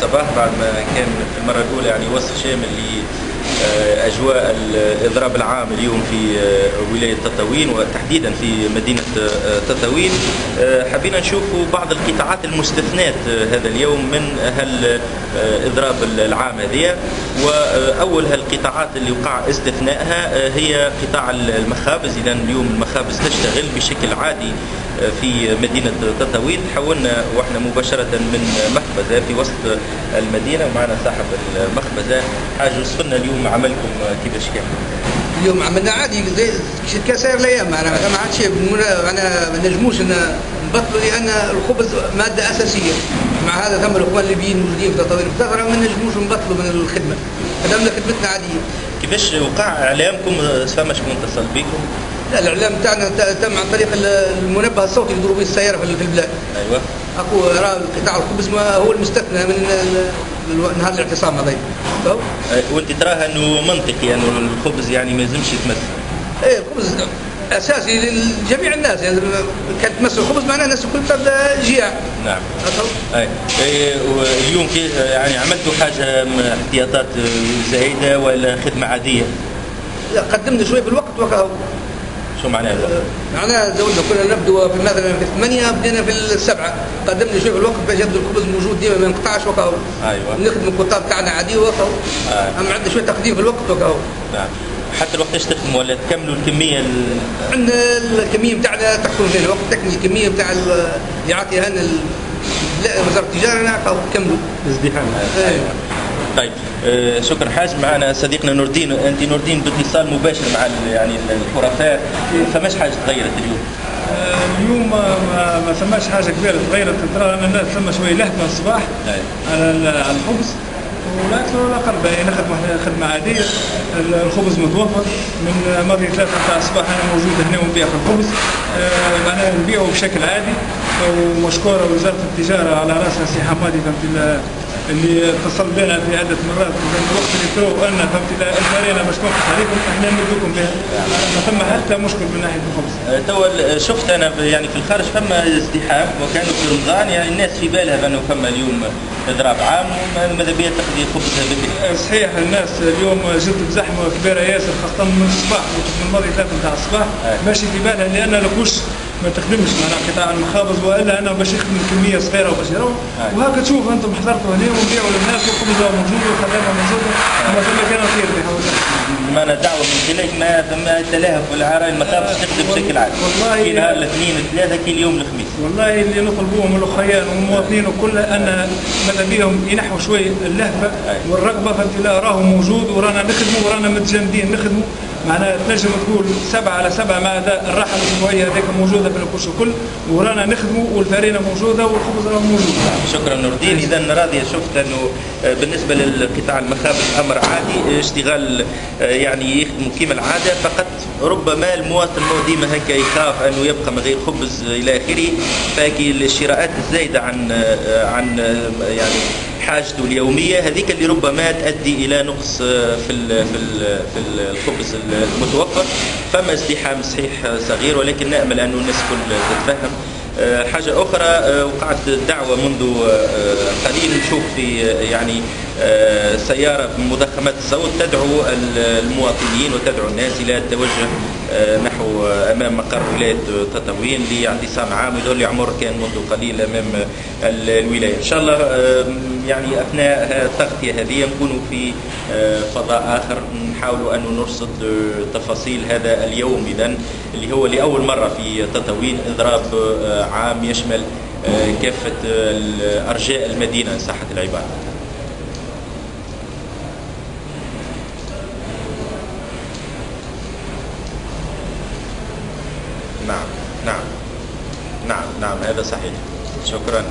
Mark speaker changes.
Speaker 1: صباح بعد ما كان في المرة الأولى يعني وصف شامل لأجواء الإضراب العام اليوم في ولاية تطاوين وتحديدا في مدينة تطاوين. حبينا نشوفوا بعض القطاعات المستثنات هذا اليوم من هالإضراب العام هذه، وأول هالقطاعات اللي وقع استثنائها هي قطاع المخابز. إذا اليوم المخابز تشتغل بشكل عادي في مدينة تطاوين. تحولنا واحنا مباشرة من مخبزة في وسط المدينة ومعنا صاحب المخبزة. حاجة وصفنا اليوم عملكم كيفاش كان؟
Speaker 2: اليوم عملنا عادي زي كسائر الايام، معناها ما عادش معناها ما نجموش نبطلوا لان الخبز مادة أساسية. مع هذا ثم الاخوان الليبيين موجودين في تطاوين ما نجموش نبطلوا من الخدمة، خدمنا خدمتنا عادية.
Speaker 1: كيفاش وقع اعلامكم؟ فما شكون اتصل بكم؟
Speaker 2: لا، الاعلام تاعنا تم عن طريق المنبه الصوتي اللي يدوروا به السياره في البلاد.
Speaker 1: ايوه.
Speaker 2: اكو راه قطاع الخبز ما هو المستثنى من نهار الاعتصام هذا.
Speaker 1: وانت تراها انه منطقي انه الخبز يعني ما يلزمش يتمس؟
Speaker 2: ايه، الخبز اساسي لجميع الناس، يعني كانت تمس الخبز معناها الناس الكل تبدا جياع.
Speaker 1: نعم. واليوم يعني عملتوا حاجه احتياطات زايده ولا خدمه عاديه؟
Speaker 2: لا، قدمنا شوي في الوقت وكاهو.
Speaker 1: شو معناها الوقت؟
Speaker 2: معناها زودنا، كنا نبدو في مثلا في 8 بدينا في 7، قدمنا شوي في الوقت باش يبدو الخبز موجود ديما ما ينقطعش وكاهو.
Speaker 1: ايوه.
Speaker 2: نخدموا الكتاب تاعنا عادي وكاهو. اما عندنا شوي تقديم في الوقت وكاهو.
Speaker 1: نعم. حتى الوقت ايش تخدموا ولا تكملوا الكميه
Speaker 2: عندنا الكميه نتاعنا تحكم فيها الوقت، تكمل الكميه نتاع اللي يعطيها لنا وزاره التجاره كملوا
Speaker 1: ازدحام. ايوه. طيب، شكرا حاج. معنا صديقنا نور الدين. انت نور الدين باتصال مباشر مع يعني الحرفاء، فماش حاجه تغيرت اليوم؟
Speaker 3: اليوم ما ثماش حاجه كبيره تغيرت. ترى ان الناس ثم شويه لهفه الصباح على الخبز، ولكن ولا قرب يعني نخدموا خدمه عاديه. الخبز متوفر من ماضي 3 نتاع الصباح انا موجود هنا ونبيع في الخبز. معناها نبيعه بشكل عادي، ومشكوره وزاره التجاره على راسها سي حمادي فهمت اللي اتصل بنا في عده مرات في الوقت اللي تو ان فهمت الفرينا مشكور عليكم، احنا نمدكم بها. ما ثم حتى مشكل من ناحيه الخبز.
Speaker 1: تو شفت انا يعني في الخارج فما ازدحام، وكانوا في رمضان يعني الناس في بالها بانه فما اليوم اضراب عام وماذا بيا تقضي خبزها بكري.
Speaker 3: صحيح، الناس اليوم جت بزحمه كبيره ياسر، خاصه من الصباح من ماضي 3 نتاع الصباح. ماشي في بالها لان لكوش ما تخدمش معناها قطاع المخابز، والا انا باش يخدم كميه صغيره وباش يروح. وهكا تشوف انتم حضرتوا هنا ونبيعوا للناس والخبز موجود والخدمه موجوده، وما ثم كان خير بحول الله.
Speaker 1: معنا دعوه من خلالك ما ثم تلاهف والعراء المخابز تخدم بشكل عادي.
Speaker 3: والله
Speaker 1: كي نهار الاثنين الثلاثه كي اليوم الخميس.
Speaker 3: والله اللي نطلبوه من الاخرين والمواطنين وكل ان ماذا بيهم ينحوا شوي اللهفه والرغبه، فهمت لا راهو موجود ورانا نخدموا ورانا متجندين نخدموا. معناها تنجم تقول 7 على 7 مع الراحه الاسبوعيه هذيك موجوده في الكرش الكل، ورانا نخدموا والفرينه موجوده والخبز راه موجود.
Speaker 1: شكرا نور الدين. اذا راضيه شفت انه بالنسبه للقطاع المخابز امر عادي، اشتغال يعني يخدموا كما العاده، فقط ربما المواطن ديما هكا يخاف انه يبقى من غير خبز الى اخره، فهي الشراءات الزايده عن يعني حاجته اليوميه هذيك اللي ربما تؤدي الى نقص في الخبز المتوفر. فما ازدحام صحيح صغير، ولكن نامل انه الناس كل تتفهم. حاجه اخرى، وقعت دعوه منذ قليل نشوف في يعني سياره بمضخمات الصوت تدعو المواطنين وتدعو الناس الى التوجه نحو امام مقر ولايه تطاوين لاعتصام عام يظل يعمر كان منذ قليل امام الولايه. ان شاء الله يعني اثناء التغطيه هذه نكونوا في فضاء اخر نحاولوا ان نرصد تفاصيل هذا اليوم، اذا اللي هو لاول مره في تطاوين اضراب عام يشمل كافه ارجاء المدينه ان صحت العباره. نعم هذا صحيح. شكرا.